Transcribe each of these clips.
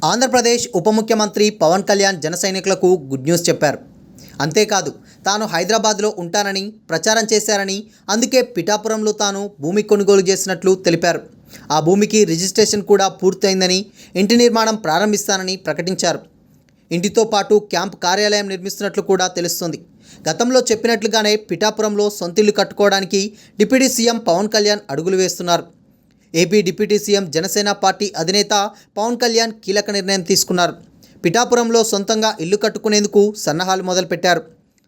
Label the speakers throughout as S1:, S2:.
S1: ఆంధ్రప్రదేశ్ ఉప ముఖ్యమంత్రి పవన్ కళ్యాణ్ జన సైనికులకు గుడ్ న్యూస్ చెప్పారు. అంతేకాదు తాను హైదరాబాద్లో ఉంటానని ప్రచారం చేశారని, అందుకే పిఠాపురంలో తాను భూమి కొనుగోలు చేసినట్లు తెలిపారు. ఆ భూమికి రిజిస్ట్రేషన్ కూడా పూర్తయిందని, ఇంటి నిర్మాణం ప్రారంభిస్తానని ప్రకటించారు. ఇంటితో పాటు క్యాంప్ కార్యాలయం నిర్మిస్తున్నట్లు కూడా తెలుస్తుంది. గతంలో చెప్పినట్లుగానే పిఠాపురంలో సొంతిల్లు కట్టుకోవడానికి డిప్యూటీ సీఎం పవన్ కళ్యాణ్ అడుగులు వేస్తున్నారు. AP deputy CM Janasena party అధినేత పవన్ కళ్యాణ్ కీలక నిర్ణయం తీసుకున్నారు. పిఠాపురంలో సొంతంగా ఇల్లు కట్టుకునేందుకు సన్నాహాలు మొదలుపెట్టారు.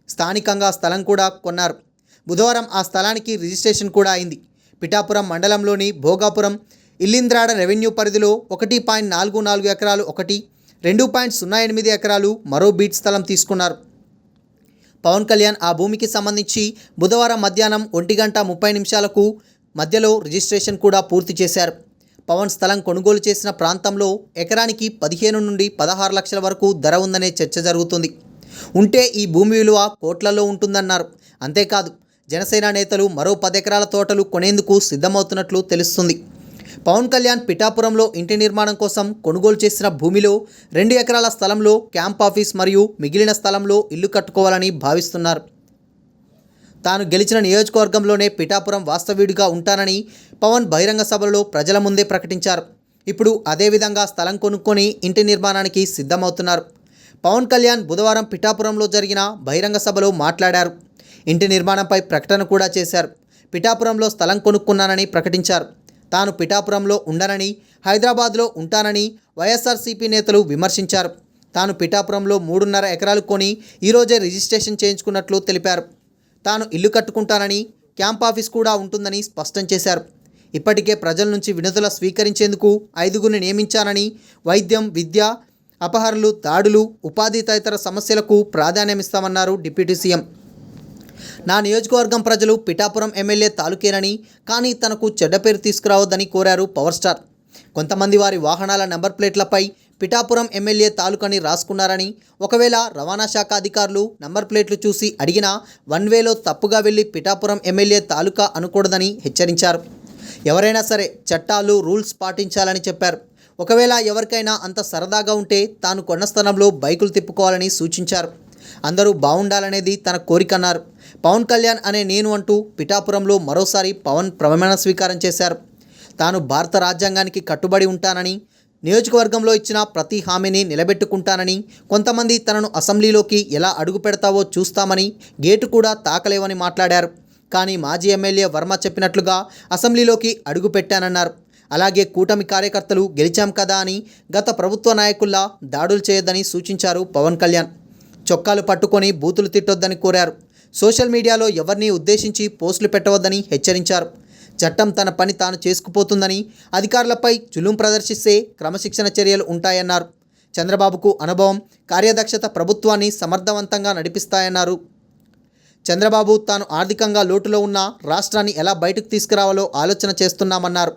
S1: స్థానికంగా స్థలం కూడా కొన్నారు. బుధవారం ఆ స్థలానికి రిజిస్ట్రేషన్ కూడా అయింది. పిఠాపురం మండలంలోని భోగాపురం ఇల్లింద్రాడ రెవెన్యూ పరిధిలో 1.44 ఎకరాలు ఒకటి, 2.08 ఎకరాలు మరో బీట్ స్థలం తీసుకున్నారు. పవన్ కళ్యాణ్ ఆ భూమికి సంబంధించి బుధవారం మధ్యాహ్నం 1:30 మధ్యలో రిజిస్ట్రేషన్ కూడా పూర్తి చేశారు. పవన్ స్థలం కొనుగోలు చేసిన ప్రాంతంలో ఎకరానికి 15 నుండి 16 లక్షల వరకు ధర ఉందనే చర్చ జరుగుతుంది. ఉంటే ఈ భూమి విలువ కోట్లలో ఉంటుందన్నారు. అంతేకాదు జనసేన నేతలు మరో 10 ఎకరాల తోటలు కొనేందుకు సిద్ధమవుతున్నట్లు తెలుస్తుంది. పవన్ కళ్యాణ్ పిఠాపురంలో ఇంటి నిర్మాణం కోసం కొనుగోలు చేసిన భూమిలో 2 ఎకరాల స్థలంలో క్యాంప్ ఆఫీస్ మరియు మిగిలిన స్థలంలో ఇల్లు కట్టుకోవాలని భావిస్తున్నారు. తాను గెలిచిన నియోజకవర్గంలోనే పిఠాపురం వాస్తవ్యుడిగా ఉంటానని పవన్ బహిరంగ సభలో ప్రజల ముందే ప్రకటించారు. ఇప్పుడు అదేవిధంగా స్థలం కొనుక్కొని ఇంటి నిర్మాణానికి సిద్ధమవుతున్నారు. పవన్ కళ్యాణ్ బుధవారం పిఠాపురంలో జరిగిన బహిరంగ సభలో మాట్లాడారు. ఇంటి నిర్మాణంపై ప్రకటన కూడా చేశారు. పిఠాపురంలో స్థలం కొనుక్కున్నానని ప్రకటించారు. తాను పిఠాపురంలో ఉండనని, హైదరాబాద్లో ఉంటానని వైఎస్ఆర్సీపీ నేతలు విమర్శించారు. తాను పిఠాపురంలో 3.5 ఎకరాలు కొని ఈరోజే రిజిస్ట్రేషన్ చేయించుకున్నట్లు తెలిపారు. తాను ఇల్లు కట్టుకుంటానని, క్యాంప్ ఆఫీస్ కూడా ఉంటుందని స్పష్టం చేశారు. ఇప్పటికే ప్రజల నుంచి వినతులు స్వీకరించేందుకు 5గురిని నియమించానని, వైద్యం, విద్య, అపహరణలు, దాడులు, ఉపాధి తదితర సమస్యలకు ప్రాధాన్యమిస్తామన్నారు డిప్యూటీ సీఎం. నా నియోజకవర్గం ప్రజలు పిఠాపురం ఎమ్మెల్యే తాలూకేనని, కానీ తనకు చెడ్డ పేరు తీసుకురావద్దని కోరారు పవర్ స్టార్. కొంతమంది వారి వాహనాల నెంబర్ ప్లేట్లపై పిఠాపురం ఎమ్మెల్యే తాలూకాని రాసుకున్నారని, ఒకవేళ రవాణా శాఖ అధికారులు నంబర్ ప్లేట్లు చూసి అడిగినా 1 వేలో తప్పుగా వెళ్ళి పిఠాపురం ఎమ్మెల్యే తాలూకా అనకూడదని హెచ్చరించారు. ఎవరైనా సరే చట్టాలు, రూల్స్ పాటించాలని చెప్పారు. ఒకవేళ ఎవరికైనా అంత సరదాగా ఉంటే తాను కొన్న స్థలంలో బైకులు తిప్పుకోవాలని సూచించారు. అందరూ బాగుండాలనేది తన కోరికన్నారు. పవన్ కళ్యాణ్ అనే నేను అంటూ పిఠాపురంలో మరోసారి పవన్ ప్రమాణ స్వీకారం చేశారు. తాను భారత రాజ్యాంగానికి కట్టుబడి ఉంటానని, నియోజకవర్గంలో ఇచ్చిన ప్రతి హామీని నిలబెట్టుకుంటానని, కొంతమంది తనను అసెంబ్లీలోకి ఎలా అడుగు పెడతావో చూస్తామని, గేటు కూడా తాకలేవని మాట్లాడారు. కానీ మాజీ ఎమ్మెల్యే వర్మ చెప్పినట్లుగా అసెంబ్లీలోకి అడుగు పెట్టానన్నారు. అలాగే కూటమి కార్యకర్తలు గెలిచాం కదా అని గత ప్రభుత్వ నాయకుల్లా దాడులు చేయొద్దని సూచించారు పవన్ కళ్యాణ్. చొక్కాలు పట్టుకొని బూతులు తిట్టొద్దని కోరారు. సోషల్ మీడియాలో ఎవరిని ఉద్దేశించి పోస్టులు పెట్టవద్దని హెచ్చరించారు. చట్టం తన పని తాను చేసుకుపోతుందని, అధికారులపై జులుం ప్రదర్శిస్తే క్రమశిక్షణ చర్యలు ఉంటాయన్నారు. చంద్రబాబుకు అనుభవం, కార్యదక్షత ప్రభుత్వాన్ని సమర్థవంతంగా నడిపిస్తాయన్నారు. చంద్రబాబు తాను ఆర్థికంగా లోటులో ఉన్న రాష్ట్రాన్ని ఎలా బయటకు తీసుకురావాలో ఆలోచన చేస్తున్నామన్నారు.